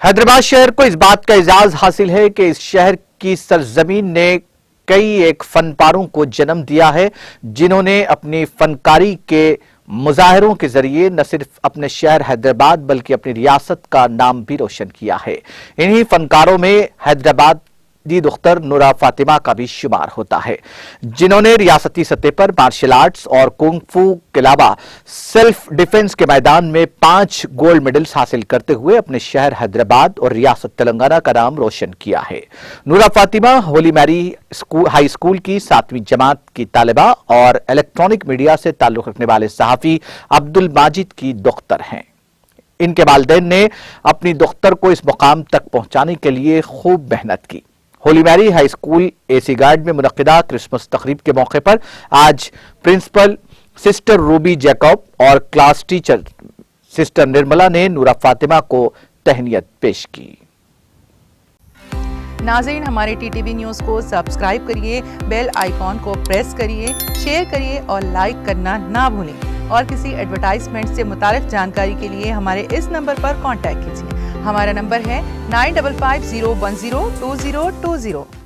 حیدرآباد شہر کو اس بات کا اعزاز حاصل ہے کہ اس شہر کی سرزمین نے کئی ایک فن پاروں کو جنم دیا ہے جنہوں نے اپنی فنکاری کے مظاہروں کے ذریعے نہ صرف اپنے شہر حیدرآباد بلکہ اپنی ریاست کا نام بھی روشن کیا ہے۔ انہی فنکاروں میں حیدرآباد دختر نورا فاطمہ کا بھی شمار ہوتا ہے، جنہوں نے ریاستی سطح پر مارشل آرٹس اور کنگ فو کے علاوہ سیلف ڈیفنس کے میدان میں 5 گولڈ میڈلز حاصل کرتے ہوئے اپنے شہر حیدرآباد اور ریاست تلنگانہ کا نام روشن کیا ہے۔ نورا فاطمہ ہولی میری ہائی اسکول کی 7ویں جماعت کی طالبہ اور الیکٹرانک میڈیا سے تعلق رکھنے والے صحافی عبد الماجد کی دختر ہیں۔ ان کے والدین نے اپنی دختر کو اس مقام تک پہنچانے کے لیے خوب محنت کی۔ ہولی میری ہائی اسکول اے سی گارڈ میں منعقدہ کرسمس تقریب کے موقع پر آج پرنسپل سسٹر روبی جیکب اور کلاس ٹیچر سسٹر نرملا نے نورا فاطمہ کو تہنیت پیش کی۔ ناظرین، ہمارے ٹی ٹی وی نیوز کو سبسکرائب کریے، بیل آئیکن کو پریس کریے، شیئر کریے اور لائک کرنا نہ بھولیں۔ اور کسی ایڈورٹائزمنٹ سے متعلق جانکاری کے لیے ہمارے اس نمبر پر کانٹیکٹ کیجیے۔ ہمارا نمبر ہے 9550102020۔